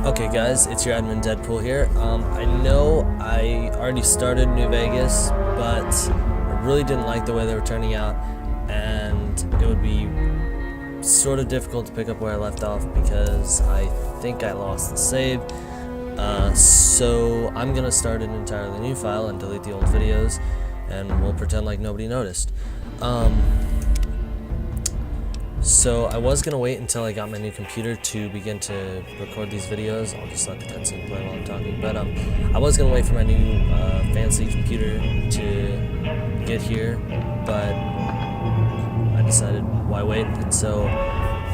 Okay guys, it's your admin Deadpool here. I know I already started New Vegas, but I really didn't like the way they were turning out, and it would be sort of difficult to pick up where I left off because I think I lost the save. So I'm gonna start an entirely new file and delete the old videos, and we'll pretend like nobody noticed. So I was going to wait until I got my new computer to begin to record these videos. I'll just let the cutscene play while I'm talking. But I was going to wait for my new fancy computer to get here, but I decided why wait, and so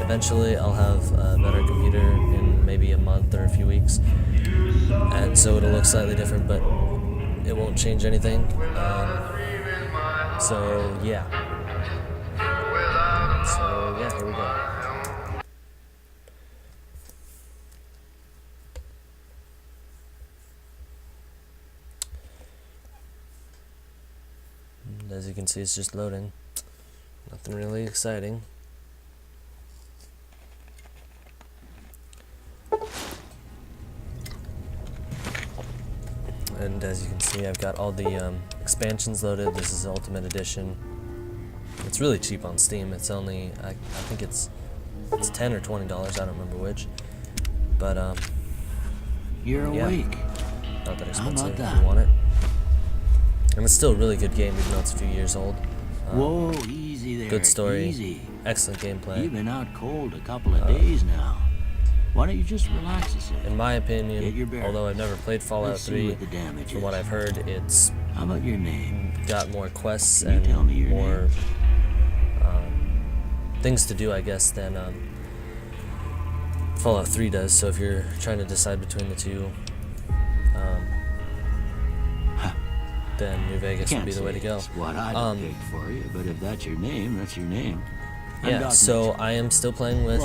eventually I'll have a better computer in maybe a month or a few weeks, and so it'll look slightly different, but it won't change anything. So yeah. So yeah, here we go. And as you can see, it's just loading. Nothing really exciting. And as you can see, I've got all the expansions loaded. This is Ultimate Edition. It's really cheap on Steam. It's only, I think it's $10 or $20. I don't remember which. But You're awake. Not that expensive if you want it. And it's still a really good game, even though it's a few years old. Whoa, easy there. Good story. Easy. Excellent gameplay. You've been out cold a couple of days now. Why don't you just relax a second? In my opinion, although I've never played Fallout 3, from what I've heard, it's how about your name? Got more quests Can you and tell me your more name? things to do, I guess, than Fallout 3 does. So if you're trying to decide between the two, then New Vegas would be the way to go. What I'd pick for you, but if that's your name, that's your name. Yeah, so I am still playing with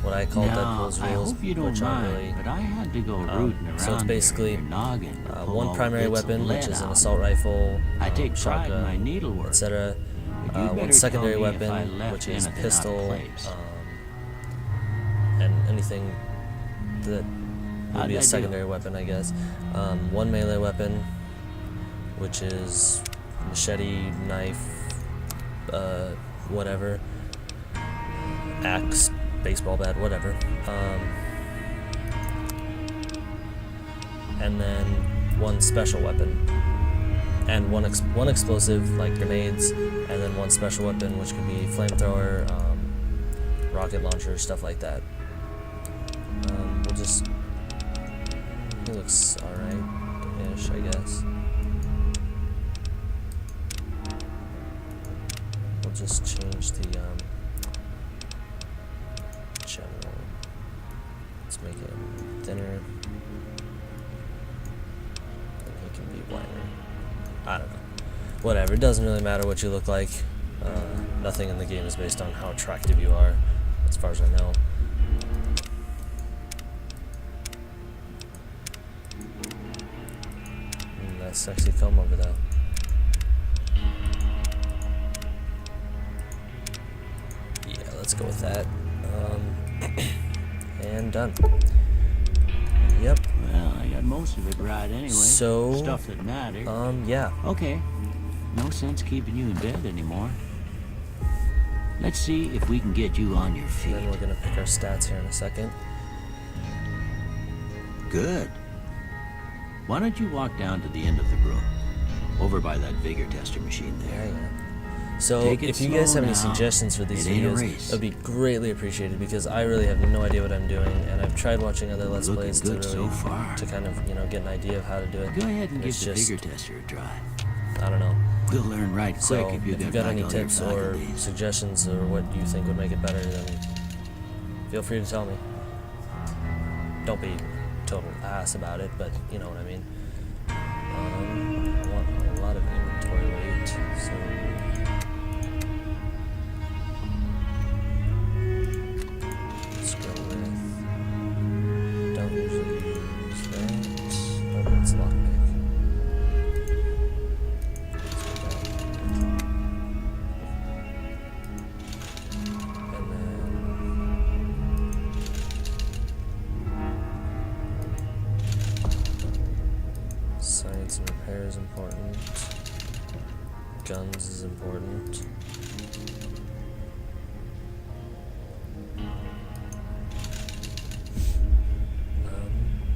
what I call Deadpool's rules, which aren't really. But I had to go rooting around so it's basically one primary weapon, which is an assault rifle, shotgun, etc. One secondary weapon, which is pistol, and anything that would be a secondary weapon, I guess. One melee weapon, which is machete, knife, whatever, axe, baseball bat, whatever. And then one special weapon. And one explosive, like grenades, and then one special weapon, which could be flamethrower, rocket launcher, stuff like that. We'll just. He looks alright-ish, I guess. We'll just change the general. Let's make it thinner. And he can be wider. I don't know. Whatever, it doesn't really matter what you look like. Nothing in the game is based on how attractive you are, as far as I know. Nice sexy comb over though. Yeah, let's go with that. And done. Yep. Well, I got most of it right anyway. So, stuff that mattered. Yeah. Okay. No sense keeping you in bed anymore. Let's see if we can get you on your feet. Then we're gonna pick our stats here in a second. Good. Why don't you walk down to the end of the room, over by that vigor tester machine there? Yeah. So, if you guys have any suggestions for these videos, it would be greatly appreciated, because I really have no idea what I'm doing, and I've tried watching other Let's Plays to really, to kind of, get an idea of how to do it. Go ahead and give the vigor tester a try. I don't know. We'll learn right quick So, if you've got any tips or suggestions or what you think would make it better, then feel free to tell me. Don't be total ass about it, but you know what I mean. I want a lot of inventory weight, so. Let's go with. Don't usually use that. Oh, it's lockpick. And then fire is important. Guns is important.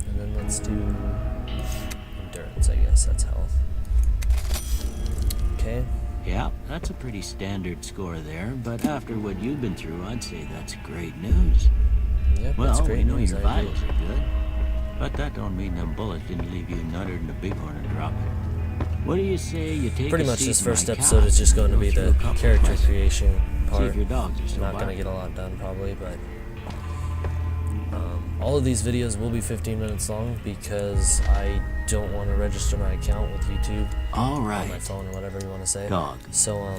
And then let's do endurance, I guess. That's health. Okay. Yeah, that's a pretty standard score there, but after what you've been through, I'd say that's great news. Yep, Well, that's great we know news. your vitals are good, but that don't mean them bullets didn't leave you nuttered in the bighorn and drop it. What do you say you take Pretty a much seat this in my first couch episode is just and going to go be through the a couple of character questions? creation See part. if your dogs are still Not going to barking. get a lot done probably, but all of these videos will be 15 minutes long because I don't want to register my account with YouTube All on my right, phone or whatever you want to say. dog. So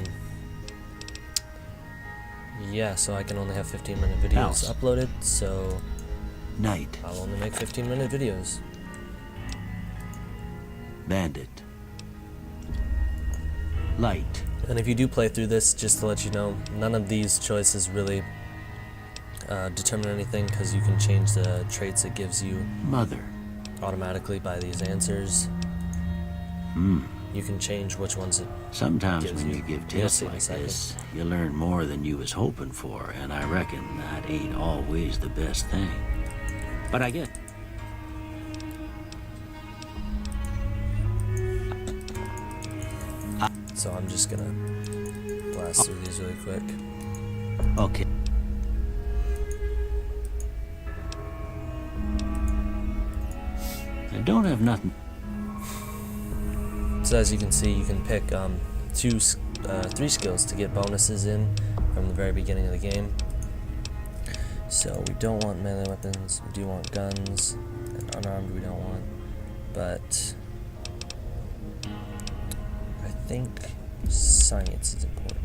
yeah, so I can only have 15-minute videos House. uploaded, so Night. I'll only make 15-minute videos. Bandit. Light. And if you do play through this, just to let you know, none of these choices really determine anything because you can change the traits it gives you Mother. automatically by these answers. Hmm. You can change which ones it Sometimes gives when you. you give You'll tests see in a like second. this, you learn more than you was hoping for, and I reckon that ain't always the best thing. But I get. So I'm just gonna blast through these really quick. Okay. I don't have nothing. So as you can see, you can pick three skills to get bonuses in from the very beginning of the game. So we don't want melee weapons, we do want guns, and unarmed we don't want, but I think science is important.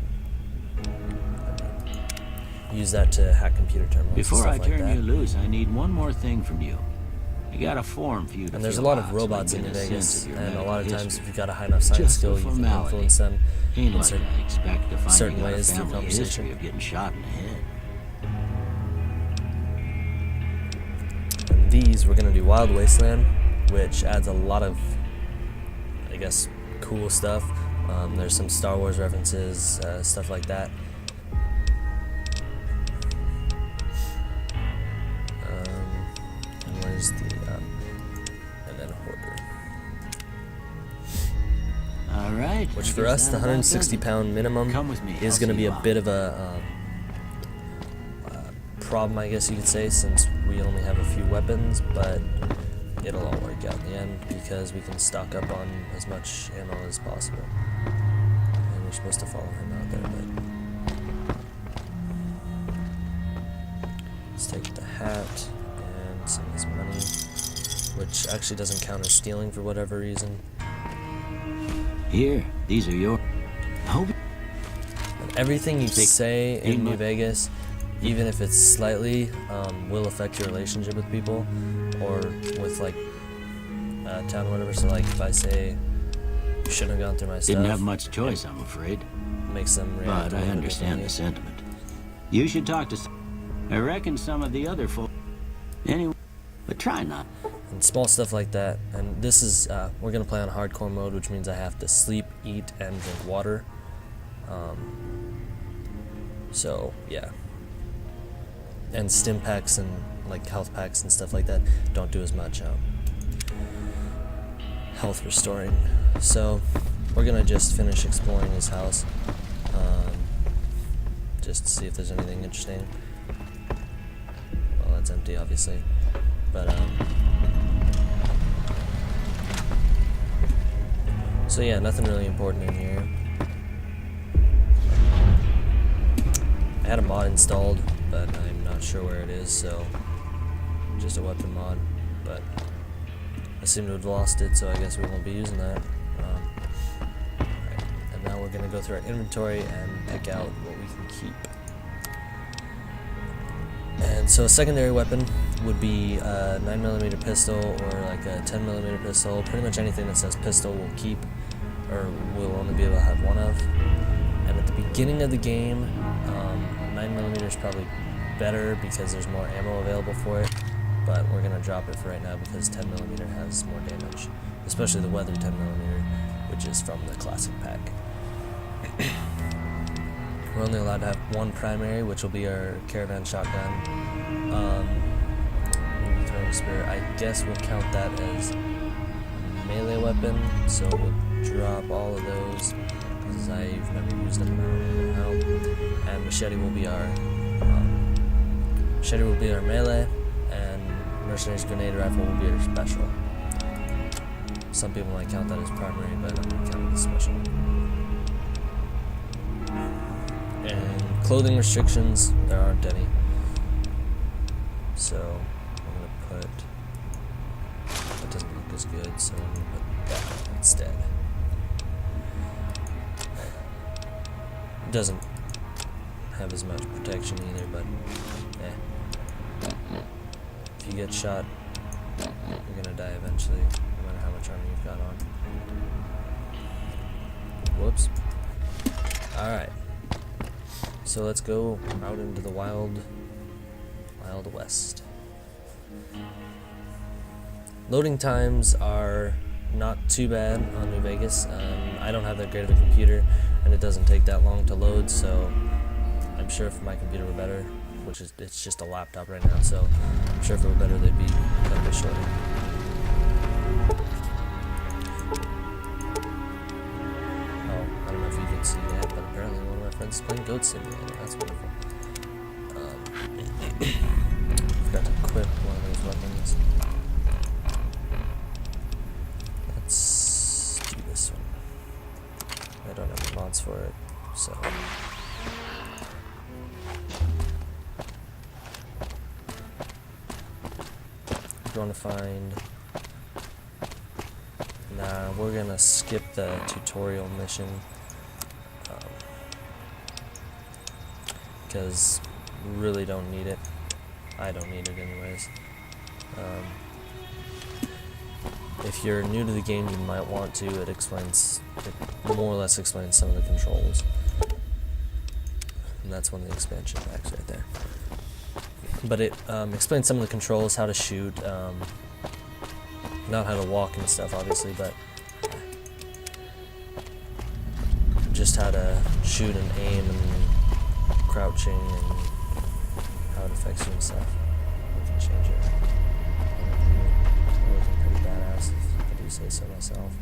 Use that to hack computer terminals Before I and stuff like turn that. you loose, I need one more thing from you. I got a form for you to And there's a fill lot of out so I robots can in get a Vegas, sense of your and a medical lot of times history. if you've got a high enough science Just a skill, you can formality. influence them Ain't in like certain I expect to find certain you got a ways through family conversation. history of getting shot in the head. And these, we're going to do Wild Wasteland, which adds a lot of, I guess, cool stuff. There's some Star Wars references, stuff like that. And where's the, and then Hoarder. All right. Which I for guess us, the that about 160 does it. pound minimum Come with me, is I'll going to see be you a off. bit of a problem, I guess you could say, since we only have a few weapons, but it'll all work out in the end because we can stock up on as much ammo as possible. And we're supposed to follow him out there, but let's take the hat and some of his money, which actually doesn't count as stealing for whatever reason. Here, these are your. I hope. And everything you say in Ain't New mu- Vegas, even if it's slightly, will affect your relationship with people or with like town or whatever. So like if I say you shouldn't have gone through my stuff, Didn't have much choice, I'm afraid. it makes them react But a I little bit understand the differently. sentiment. You should talk to. I reckon some of the other folk. Anyway, but try not. And small stuff like that. And this is we're gonna play on hardcore mode, which means I have to sleep, eat, and drink water. So yeah. And stim packs and like health packs and stuff like that don't do as much health restoring. So we're gonna just finish exploring his house, just to see if there's anything interesting. Well, that's empty, obviously, but so yeah, nothing really important in here. I had a mod installed, but I'm not sure where it is, so just a weapon mod, but I seem to have lost it, so I guess we won't be using that. Alright, and now we're going to go through our inventory and pick out what we can keep. And so a secondary weapon would be a 9mm pistol or like a 10mm pistol. Pretty much anything that says pistol we'll keep, or we'll only be able to have one of. And at the beginning of the game, 9mm is probably better because there's more ammo available for it. but we're gonna drop it for right now because 10mm has more damage, especially the weather 10mm, which is from the classic pack. We're only allowed to have one primary, which will be our caravan shotgun. Throwing spear, I guess we'll count that as melee weapon, so we'll drop all of those because I've never used them and I don't really know how. And machete will be our melee, and mercenary's grenade rifle will be our special. Some people might count that as primary, but I'm gonna count it as special. And clothing restrictions, there aren't any. So I'm gonna put, that doesn't look as good, so I'm gonna put that instead. It doesn't have as much protection either, but if you get shot, you're gonna die eventually, no matter how much armor you've got on. Whoops. Alright. So let's go out into the Wild West. Loading times are not too bad on New Vegas. I don't have that great of a computer, and it doesn't take that long to load, so I'm sure if my computer were better, which is, it's just a laptop right now, so I'm sure if it were better, they'd be cut a bit shorter. Oh, I don't know if you can see that, but apparently one of my friends is playing Goat Simulator. That's wonderful. Forgot to equip one of those weapons. Let's do this one. I don't have the mods for it, so. We're going to find. Nah, we're gonna skip the tutorial mission because we really don't need it. I don't need it anyways. If you're new to the game, you might want to. It more or less explains some of the controls, and that's one of the expansion packs right there. But it explains some of the controls, how to shoot, not how to walk and stuff, obviously, but just how to shoot and aim and crouching and how it affects you and stuff. We can change it. We're looking pretty badass, if I do say so myself.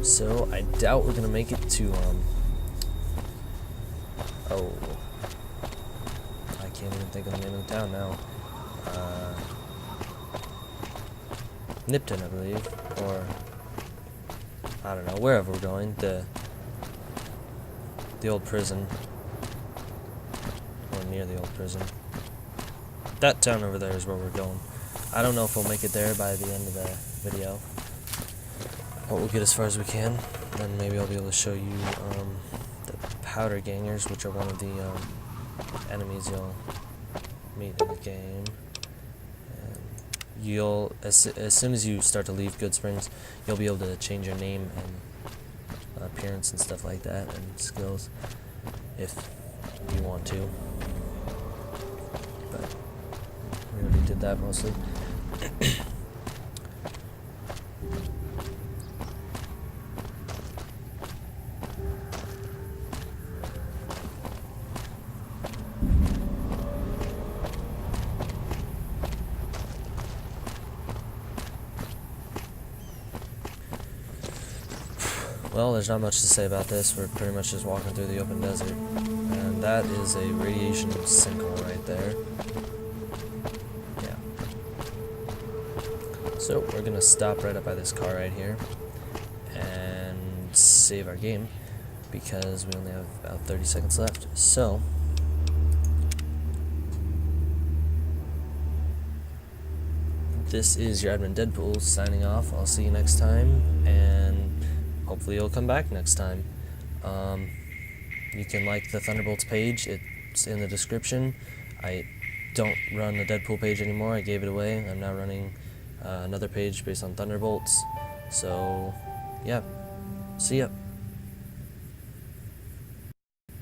So I doubt we're gonna make it to oh, I can't even think of the name of the town now. Nipton, I believe, or I don't know, wherever we're going, the old prison, or near the old prison. That town over there is where we're going. I don't know if we'll make it there by the end of the video, but we'll get as far as we can. Then maybe I'll be able to show you the powder gangers, which are one of the enemies you'll meet in the game. You'll, as soon as you start to leave Goodsprings, you'll be able to change your name and appearance and stuff like that, and skills, if you want to. But we already did that mostly. Well, there's not much to say about this. We're pretty much just walking through the open desert. And that is a radiation sinkhole right there. Yeah. So, we're gonna stop right up by this car right here and save our game because we only have about 30 seconds left. So, this is your admin Deadpool signing off. I'll see you next time, and hopefully you'll come back next time. You can like the Thunderbolts page. It's in the description. I don't run the Deadpool page anymore. I gave it away. I'm now running another page based on Thunderbolts. So, yeah. See ya.